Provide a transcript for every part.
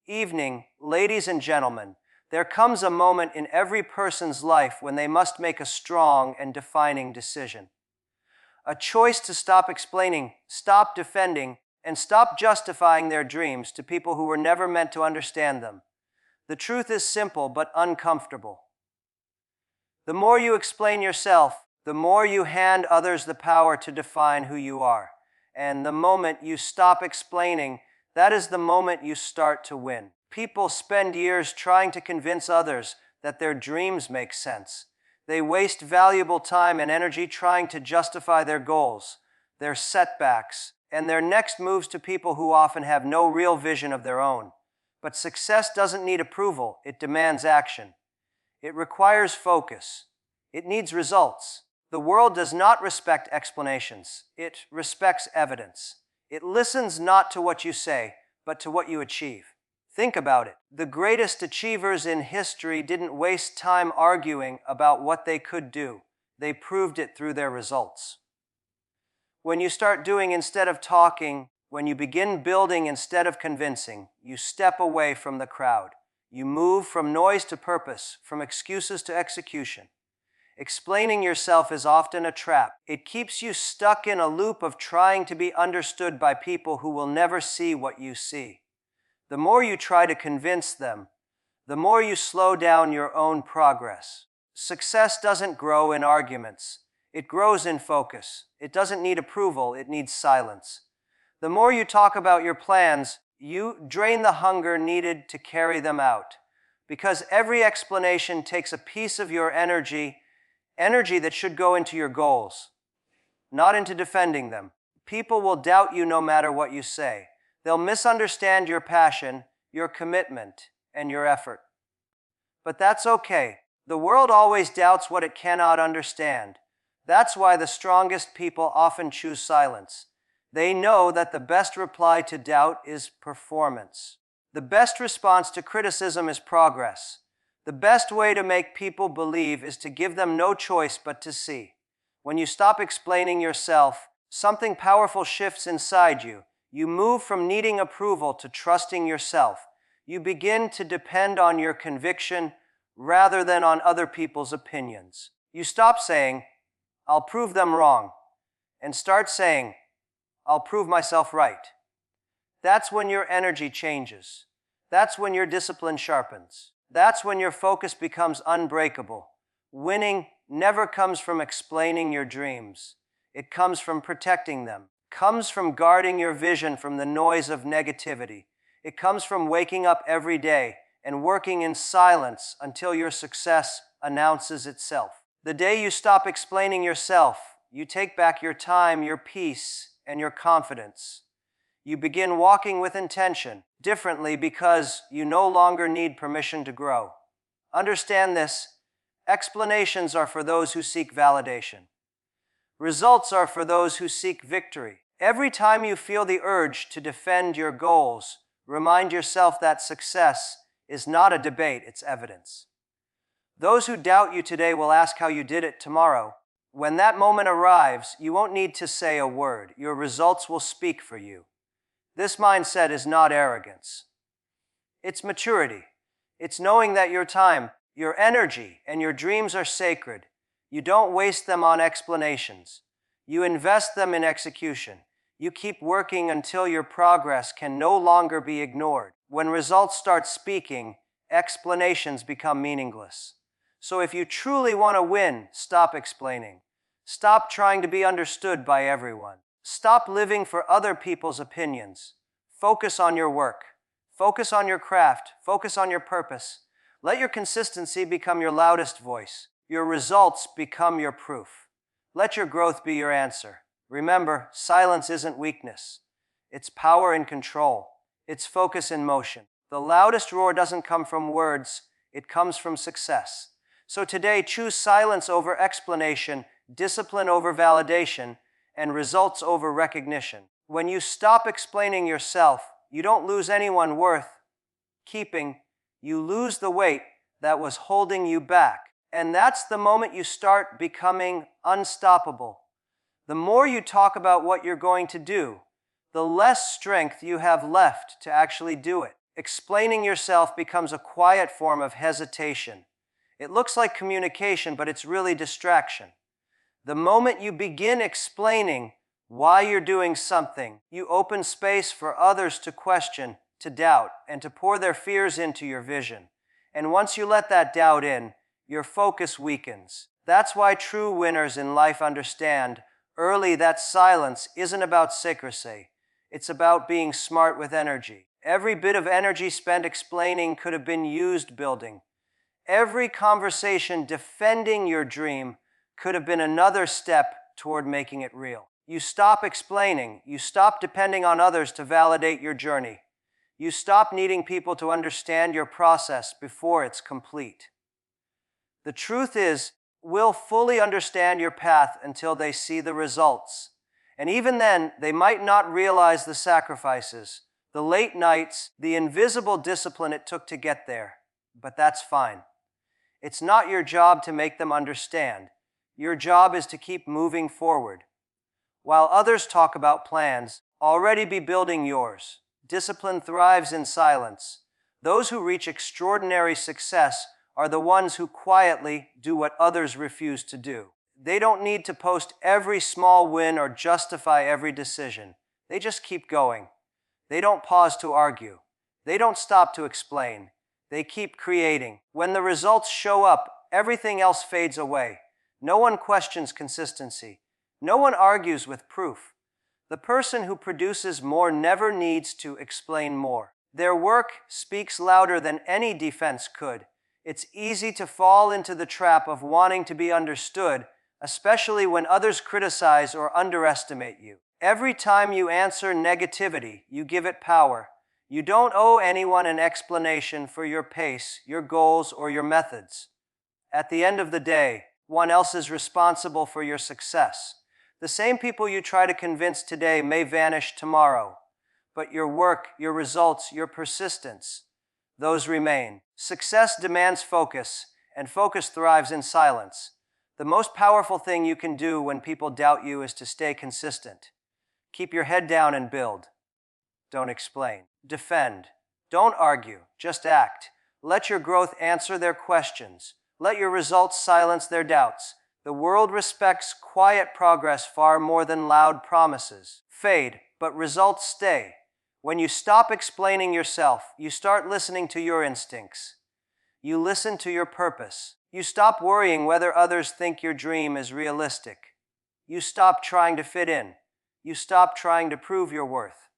evening, ladies and gentlemen, there comes a moment in every person's life when they must make a strong and defining decision. A choice to stop explaining, stop defending, and stop justifying their dreams to people who were never meant to understand them. The truth is simple but uncomfortable. The more you explain yourself, the more you hand others the power to define who you are. And the moment you stop explaining, that is the moment you start to win. People spend years trying to convince others that their dreams make sense. They waste valuable time and energy trying to justify their goals, their setbacks, and their next moves to people who often have no real vision of their own. But success doesn't need approval, it demands action. It requires focus. It needs results. The world does not respect explanations. It respects evidence. It listens not to what you say, but to what you achieve. Think about it. The greatest achievers in history didn't waste time arguing about what they could do. They proved it through their results. When you start doing instead of talking, when you begin building instead of convincing, you step away from the crowd. You move from noise to purpose, from excuses to execution. Explaining yourself is often a trap. It keeps you stuck in a loop of trying to be understood by people who will never see what you see. The more you try to convince them, the more you slow down your own progress. Success doesn't grow in arguments. It grows in focus. It doesn't need approval, it needs silence. The more you talk about your plans, you drain the hunger needed to carry them out. Because every explanation takes a piece of your energy that should go into your goals, not into defending them. People will doubt you no matter what you say. They'll misunderstand your passion, your commitment, and your effort. But that's okay. The world always doubts what it cannot understand. That's why the strongest people often choose silence. They know that the best reply to doubt is performance. The best response to criticism is progress. The best way to make people believe is to give them no choice but to see. When you stop explaining yourself, something powerful shifts inside you. You move from needing approval to trusting yourself. You begin to depend on your conviction rather than on other people's opinions. You stop saying, "I'll prove them wrong," and start saying, "I'll prove myself right." That's when your energy changes. That's when your discipline sharpens. That's when your focus becomes unbreakable. Winning never comes from explaining your dreams. It comes from protecting them. It comes from guarding your vision from the noise of negativity. It comes from waking up every day and working in silence until your success announces itself. The day you stop explaining yourself, you take back your time, your peace, and your confidence. You begin walking with intention, differently because you no longer need permission to grow. Understand this: explanations are for those who seek validation. Results are for those who seek victory. Every time you feel the urge to defend your goals, remind yourself that success is not a debate, it's evidence. Those who doubt you today will ask how you did it tomorrow. When that moment arrives, you won't need to say a word. Your results will speak for you. This mindset is not arrogance. It's maturity. It's knowing that your time, your energy, and your dreams are sacred. You don't waste them on explanations. You invest them in execution. You keep working until your progress can no longer be ignored. When results start speaking, explanations become meaningless. So if you truly want to win, stop explaining. Stop trying to be understood by everyone. Stop living for other people's opinions. Focus on your work. Focus on your craft. Focus on your purpose. Let your consistency become your loudest voice. Your results become your proof. Let your growth be your answer. Remember, silence isn't weakness. It's power in control. It's focus in motion. The loudest roar doesn't come from words. It comes from success. So today, choose silence over explanation, discipline over validation, and results over recognition. When you stop explaining yourself, you don't lose anyone worth keeping. You lose the weight that was holding you back. And that's the moment you start becoming unstoppable. The more you talk about what you're going to do, the less strength you have left to actually do it. Explaining yourself becomes a quiet form of hesitation. It looks like communication, but it's really distraction. The moment you begin explaining why you're doing something, you open space for others to question, to doubt, and to pour their fears into your vision. And once you let that doubt in, your focus weakens. That's why true winners in life understand early that silence isn't about secrecy. It's about being smart with energy. Every bit of energy spent explaining could have been used building. Every conversation defending your dream could have been another step toward making it real. You stop explaining. You stop depending on others to validate your journey. You stop needing people to understand your process before it's complete. The truth is, we'll fully understand your path until they see the results. And even then, they might not realize the sacrifices, the late nights, the invisible discipline it took to get there. But that's fine. It's not your job to make them understand. Your job is to keep moving forward. While others talk about plans, already be building yours. Discipline thrives in silence. Those who reach extraordinary success are the ones who quietly do what others refuse to do. They don't need to post every small win or justify every decision. They just keep going. They don't pause to argue. They don't stop to explain. They keep creating. When the results show up, everything else fades away. No one questions consistency. No one argues with proof. The person who produces more never needs to explain more. Their work speaks louder than any defense could. It's easy to fall into the trap of wanting to be understood, especially when others criticize or underestimate you. Every time you answer negativity, you give it power. You don't owe anyone an explanation for your pace, your goals, or your methods. At the end of the day, one else is responsible for your success. The same people you try to convince today may vanish tomorrow, but your work, your results, your persistence, those remain. Success demands focus, and focus thrives in silence. The most powerful thing you can do when people doubt you is to stay consistent. Keep your head down and build. Don't explain. Defend. Don't argue. Just act. Let your growth answer their questions. Let your results silence their doubts. The world respects quiet progress far more than loud promises. Fade, but results stay. When you stop explaining yourself, you start listening to your instincts. You listen to your purpose. You stop worrying whether others think your dream is realistic. You stop trying to fit in. You stop trying to prove your worth.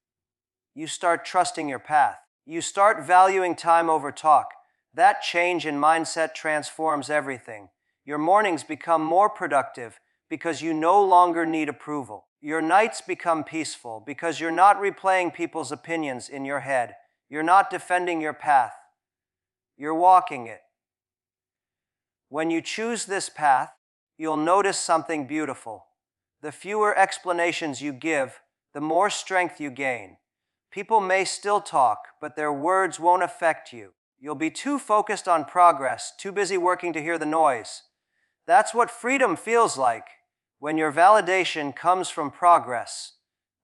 You start trusting your path. You start valuing time over talk. That change in mindset transforms everything. Your mornings become more productive because you no longer need approval. Your nights become peaceful because you're not replaying people's opinions in your head. You're not defending your path. You're walking it. When you choose this path, you'll notice something beautiful. The fewer explanations you give, the more strength you gain. People may still talk, but their words won't affect you. You'll be too focused on progress, too busy working to hear the noise. That's what freedom feels like, when your validation comes from progress,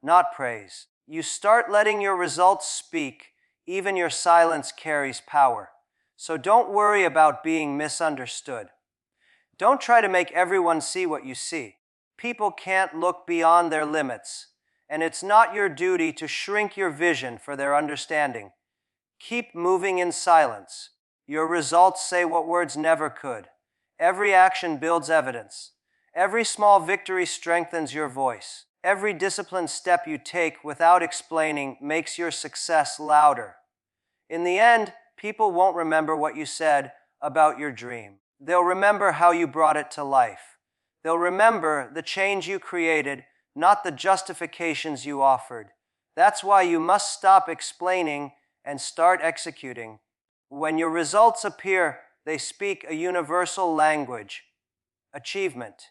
not praise. You start letting your results speak, even your silence carries power. So don't worry about being misunderstood. Don't try to make everyone see what you see. People can't look beyond their limits, and it's not your duty to shrink your vision for their understanding. Keep moving in silence. Your results say what words never could. Every action builds evidence. Every small victory strengthens your voice. Every disciplined step you take without explaining makes your success louder. In the end, people won't remember what you said about your dream. They'll remember how you brought it to life. They'll remember the change you created, not the justifications you offered. That's why you must stop explaining and start executing. When your results appear, they speak a universal language, achievement.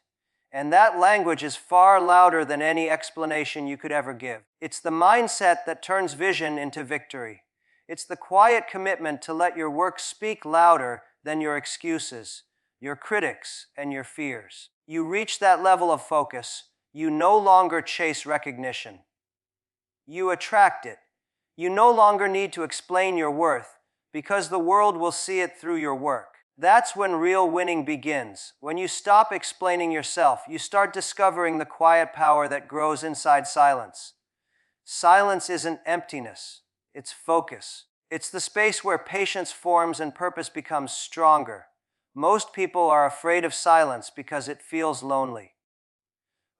And that language is far louder than any explanation you could ever give. It's the mindset that turns vision into victory. It's the quiet commitment to let your work speak louder than your excuses, your critics, and your fears. You reach that level of focus, you no longer chase recognition. You attract it. You no longer need to explain your worth because the world will see it through your work. That's when real winning begins. When you stop explaining yourself, you start discovering the quiet power that grows inside silence. Silence isn't emptiness, it's focus. It's the space where patience forms and purpose becomes stronger. Most people are afraid of silence because it feels lonely.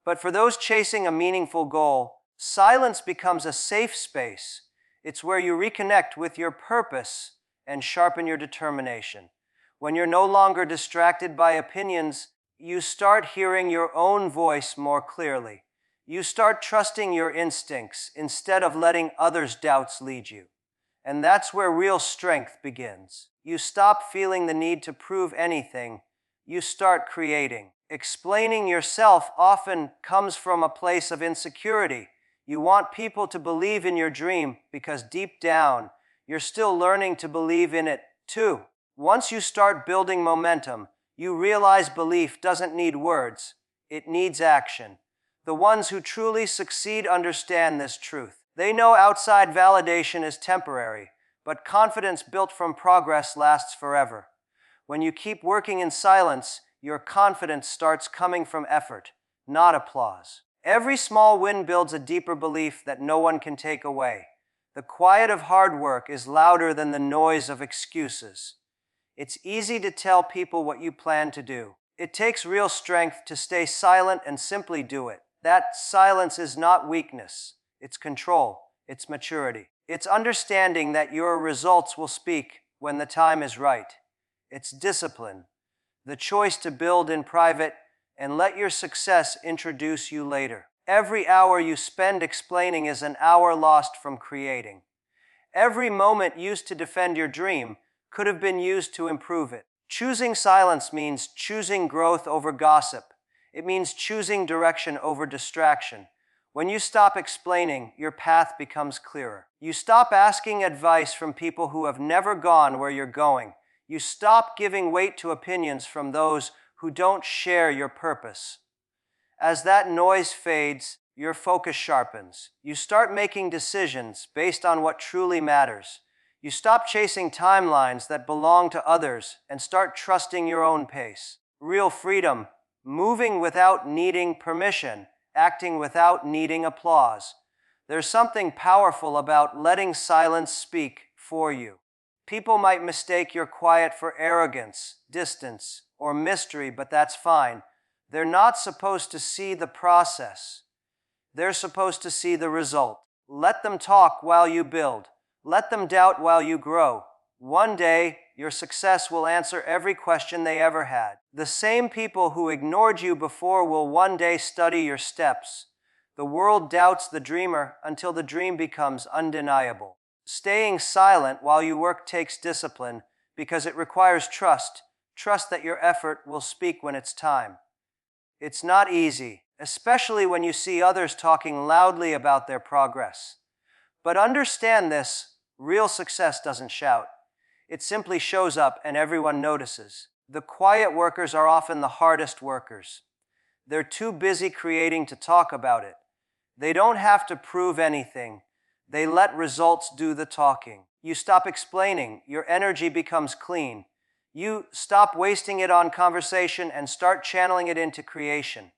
But for those chasing a meaningful goal, silence becomes a safe space. It's where you reconnect with your purpose and sharpen your determination. When you're no longer distracted by opinions, you start hearing your own voice more clearly. You start trusting your instincts instead of letting others' doubts lead you. And that's where real strength begins. You stop feeling the need to prove anything. You start creating. Explaining yourself often comes from a place of insecurity. You want people to believe in your dream because deep down, you're still learning to believe in it too. Once you start building momentum, you realize belief doesn't need words, it needs action. The ones who truly succeed understand this truth. They know outside validation is temporary, but confidence built from progress lasts forever. When you keep working in silence, your confidence starts coming from effort, not applause. Every small win builds a deeper belief that no one can take away. The quiet of hard work is louder than the noise of excuses. It's easy to tell people what you plan to do. It takes real strength to stay silent and simply do it. That silence is not weakness. It's control. It's maturity. It's understanding that your results will speak when the time is right. It's discipline. The choice to build in private and let your success introduce you later. Every hour you spend explaining is an hour lost from creating. Every moment used to defend your dream could have been used to improve it. Choosing silence means choosing growth over gossip. It means choosing direction over distraction. When you stop explaining, your path becomes clearer. You stop asking advice from people who have never gone where you're going. You stop giving weight to opinions from those who don't share your purpose. As that noise fades, your focus sharpens. You start making decisions based on what truly matters. You stop chasing timelines that belong to others and start trusting your own pace. Real freedom, moving without needing permission, acting without needing applause. There's something powerful about letting silence speak for you. People might mistake your quiet for arrogance, distance, or mystery, but that's fine. They're not supposed to see the process. They're supposed to see the result. Let them talk while you build. Let them doubt while you grow. One day, your success will answer every question they ever had. The same people who ignored you before will one day study your steps. The world doubts the dreamer until the dream becomes undeniable. Staying silent while you work takes discipline because it requires trust. Trust that your effort will speak when it's time. It's not easy, especially when you see others talking loudly about their progress. But understand this, real success doesn't shout. It simply shows up and everyone notices. The quiet workers are often the hardest workers. They're too busy creating to talk about it. They don't have to prove anything. They let results do the talking. You stop explaining, your energy becomes clean. You stop wasting it on conversation and start channeling it into creation.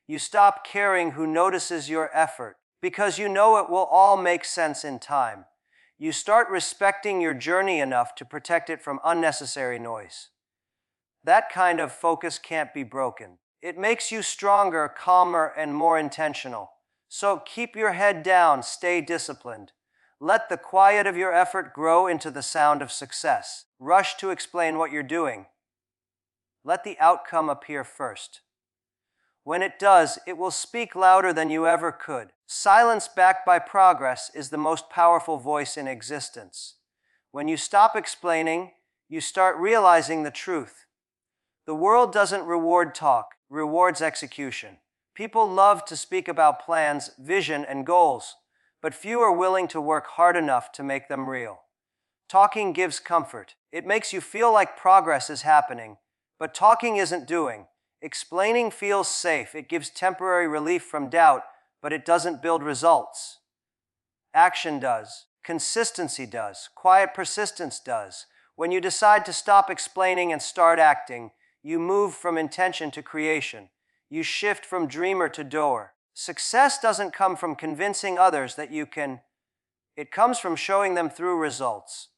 You stop caring who notices your effort because you know it will all make sense in time. You start respecting your journey enough to protect it from unnecessary noise. That kind of focus can't be broken. It makes you stronger, calmer, and more intentional. So keep your head down, stay disciplined. Let the quiet of your effort grow into the sound of success. Rush to explain what you're doing. Let the outcome appear first. When it does, it will speak louder than you ever could. Silence backed by progress is the most powerful voice in existence. When you stop explaining, you start realizing the truth. The world doesn't reward talk, rewards execution. People love to speak about plans, vision, and goals, but few are willing to work hard enough to make them real. Talking gives comfort. It makes you feel like progress is happening, but talking isn't doing. Explaining feels safe. It gives temporary relief from doubt, but it doesn't build results. Action does. Consistency does. Quiet persistence does. When you decide to stop explaining and start acting, you move from intention to creation. You shift from dreamer to doer. Success doesn't come from convincing others that you can. It comes from showing them through results.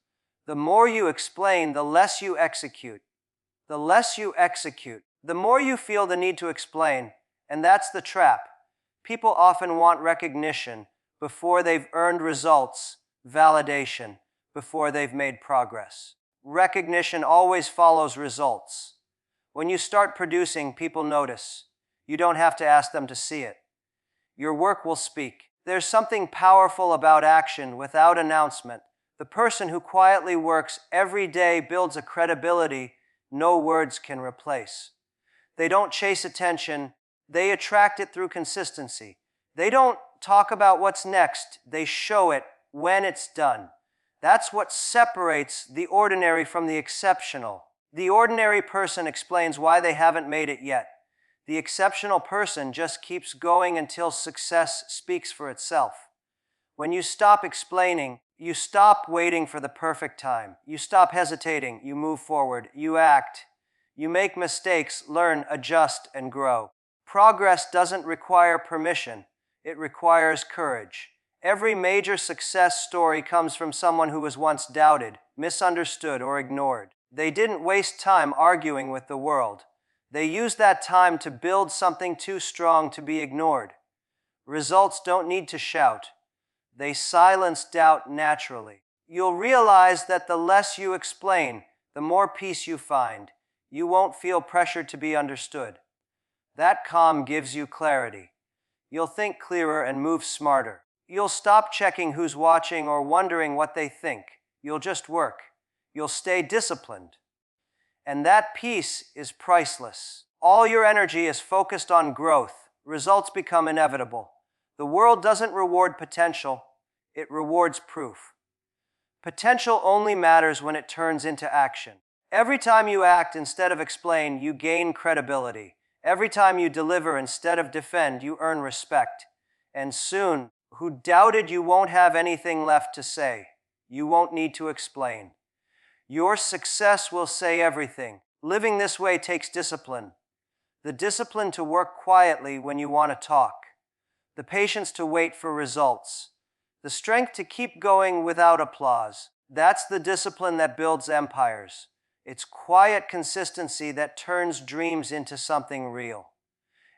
The more you explain, the less you execute. The less you execute, the more you feel the need to explain, and that's the trap. People often want recognition before they've earned results, validation before they've made progress. Recognition always follows results. When you start producing, people notice. You don't have to ask them to see it. Your work will speak. There's something powerful about action without announcement. The person who quietly works every day builds a credibility no words can replace. They don't chase attention, they attract it through consistency. They don't talk about what's next, they show it when it's done. That's what separates the ordinary from the exceptional. The ordinary person explains why they haven't made it yet. The exceptional person just keeps going until success speaks for itself. When you stop explaining, you stop waiting for the perfect time. You stop hesitating, you move forward, you act. You make mistakes, learn, adjust, and grow. Progress doesn't require permission, it requires courage. Every major success story comes from someone who was once doubted, misunderstood, or ignored. They didn't waste time arguing with the world. They used that time to build something too strong to be ignored. Results don't need to shout. They silence doubt naturally. You'll realize that the less you explain, the more peace you find. You won't feel pressured to be understood. That calm gives you clarity. You'll think clearer and move smarter. You'll stop checking who's watching or wondering what they think. You'll just work. You'll stay disciplined. And that peace is priceless. All your energy is focused on growth. Results become inevitable. The world doesn't reward potential, it rewards proof. Potential only matters when it turns into action. Every time you act instead of explain, you gain credibility. Every time you deliver instead of defend, you earn respect. And soon, who doubted you won't have anything left to say. You won't need to explain. Your success will say everything. Living this way takes discipline. The discipline to work quietly when you want to talk. The patience to wait for results. The strength to keep going without applause. That's the discipline that builds empires. It's quiet consistency that turns dreams into something real.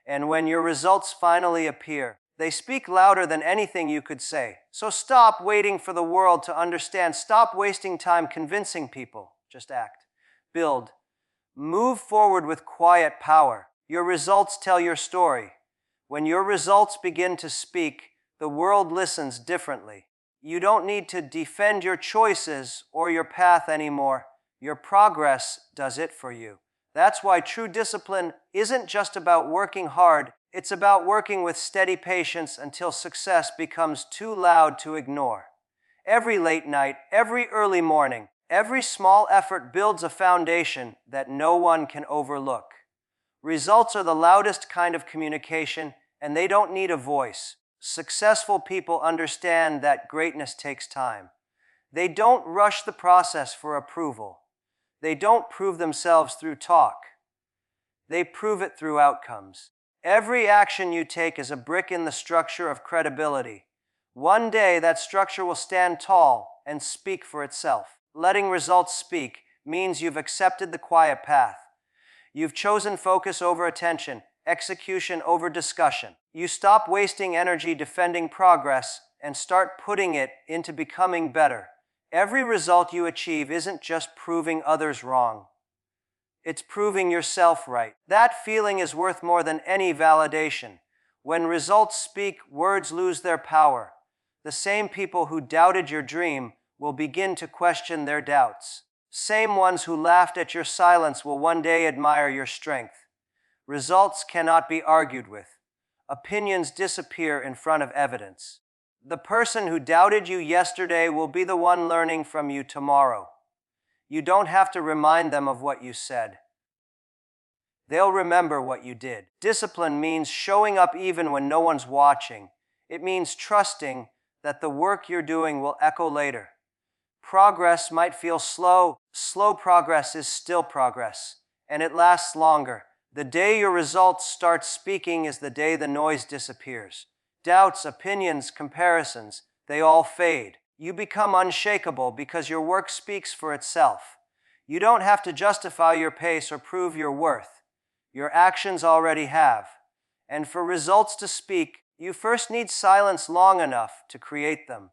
And when your results finally appear, they speak louder than anything you could say. So stop waiting for the world to understand. Stop wasting time convincing people. Just act. Build. Move forward with quiet power. Your results tell your story. When your results begin to speak, the world listens differently. You don't need to defend your choices or your path anymore. Your progress does it for you. That's why true discipline isn't just about working hard, it's about working with steady patience until success becomes too loud to ignore. Every late night, every early morning, every small effort builds a foundation that no one can overlook. Results are the loudest kind of communication, and they don't need a voice. Successful people understand that greatness takes time. They don't rush the process for approval. They don't prove themselves through talk. They prove it through outcomes. Every action you take is a brick in the structure of credibility. One day that structure will stand tall and speak for itself. Letting results speak means you've accepted the quiet path. You've chosen focus over attention, execution over discussion. You stop wasting energy defending progress and start putting it into becoming better. Every result you achieve isn't just proving others wrong. It's proving yourself right. That feeling is worth more than any validation. When results speak, words lose their power. The same people who doubted your dream will begin to question their doubts. Same ones who laughed at your silence will one day admire your strength. Results cannot be argued with. Opinions disappear in front of evidence. The person who doubted you yesterday will be the one learning from you tomorrow. You don't have to remind them of what you said. They'll remember what you did. Discipline means showing up even when no one's watching. It means trusting that the work you're doing will echo later. Progress might feel slow. Slow progress is still progress, and it lasts longer. The day your results start speaking is the day the noise disappears. Doubts, opinions, comparisons, they all fade. You become unshakable because your work speaks for itself. You don't have to justify your pace or prove your worth. Your actions already have. And for results to speak, you first need silence long enough to create them.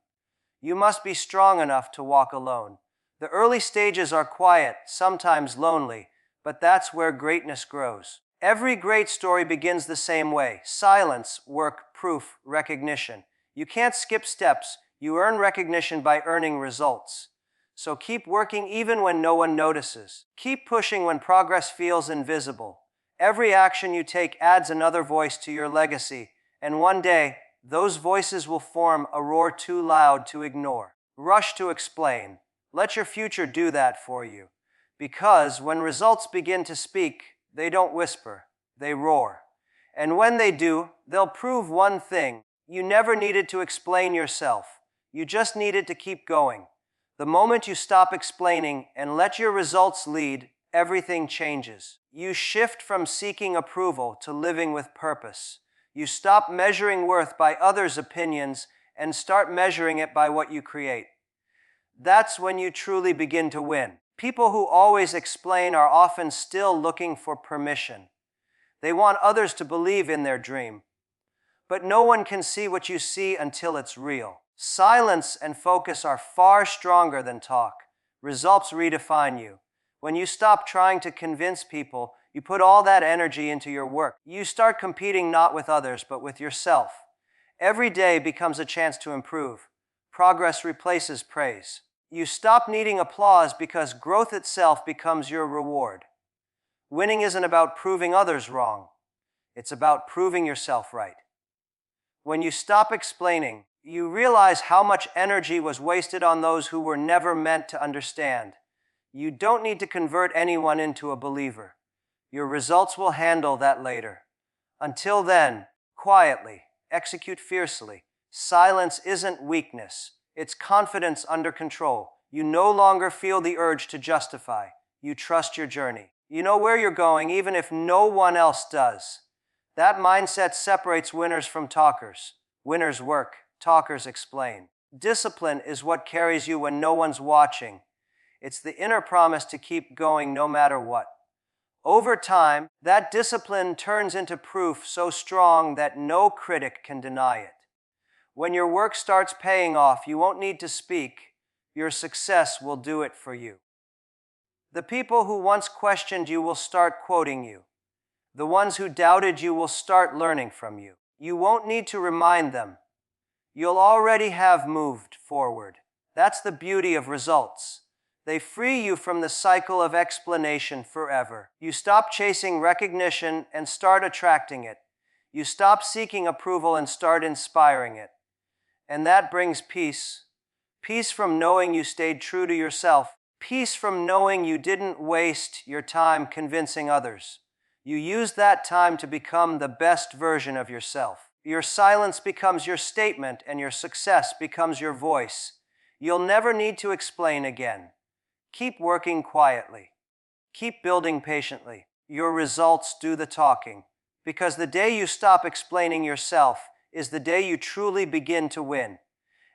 You must be strong enough to walk alone. The early stages are quiet, sometimes lonely, but that's where greatness grows. Every great story begins the same way: silence, work, proof, recognition. You can't skip steps. You earn recognition by earning results. So keep working even when no one notices. Keep pushing when progress feels invisible. Every action you take adds another voice to your legacy, and one day, those voices will form a roar too loud to ignore. Rush to explain. Let your future do that for you. Because when results begin to speak, they don't whisper, they roar. And when they do, they'll prove one thing: you never needed to explain yourself. You just needed to keep going. The moment you stop explaining and let your results lead, everything changes. You shift from seeking approval to living with purpose. You stop measuring worth by others' opinions and start measuring it by what you create. That's when you truly begin to win. People who always explain are often still looking for permission. They want others to believe in their dream. But no one can see what you see until it's real. Silence and focus are far stronger than talk. Results redefine you. When you stop trying to convince people, you put all that energy into your work. You start competing not with others, but with yourself. Every day becomes a chance to improve. Progress replaces praise. You stop needing applause because growth itself becomes your reward. Winning isn't about proving others wrong. It's about proving yourself right. When you stop explaining, you realize how much energy was wasted on those who were never meant to understand. You don't need to convert anyone into a believer. Your results will handle that later. Until then, quietly, execute fiercely. Silence isn't weakness. It's confidence under control. You no longer feel the urge to justify. You trust your journey. You know where you're going even if no one else does. That mindset separates winners from talkers. Winners work, talkers explain. Discipline is what carries you when no one's watching. It's the inner promise to keep going no matter what. Over time, that discipline turns into proof so strong that no critic can deny it. When your work starts paying off, you won't need to speak. Your success will do it for you. The people who once questioned you will start quoting you. The ones who doubted you will start learning from you. You won't need to remind them. You'll already have moved forward. That's the beauty of results. They free you from the cycle of explanation forever. You stop chasing recognition and start attracting it. You stop seeking approval and start inspiring it. And that brings peace. Peace from knowing you stayed true to yourself. Peace from knowing you didn't waste your time convincing others. You used that time to become the best version of yourself. Your silence becomes your statement and your success becomes your voice. You'll never need to explain again. Keep working quietly. Keep building patiently. Your results do the talking. Because the day you stop explaining yourself is the day you truly begin to win.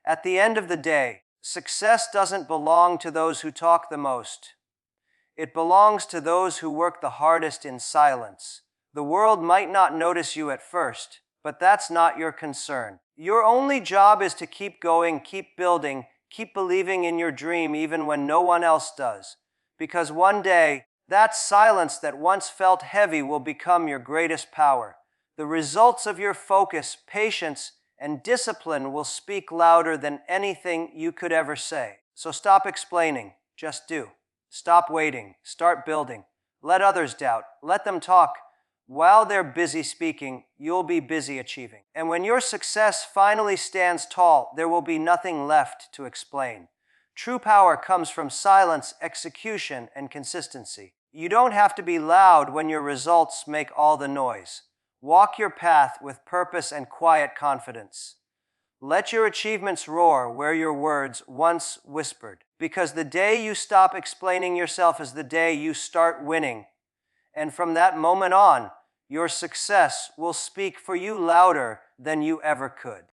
At the end of the day, success doesn't belong to those who talk the most. It belongs to those who work the hardest in silence. The world might not notice you at first, but that's not your concern. Your only job is to keep going, keep building, keep believing in your dream even when no one else does. Because one day, that silence that once felt heavy will become your greatest power. The results of your focus, patience, and discipline will speak louder than anything you could ever say. So stop explaining, just do. Stop waiting, start building. Let others doubt, let them talk. While they're busy speaking, you'll be busy achieving. And when your success finally stands tall, there will be nothing left to explain. True power comes from silence, execution, and consistency. You don't have to be loud when your results make all the noise. Walk your path with purpose and quiet confidence. Let your achievements roar where your words once whispered. Because the day you stop explaining yourself is the day you start winning. And from that moment on, your success will speak for you louder than you ever could.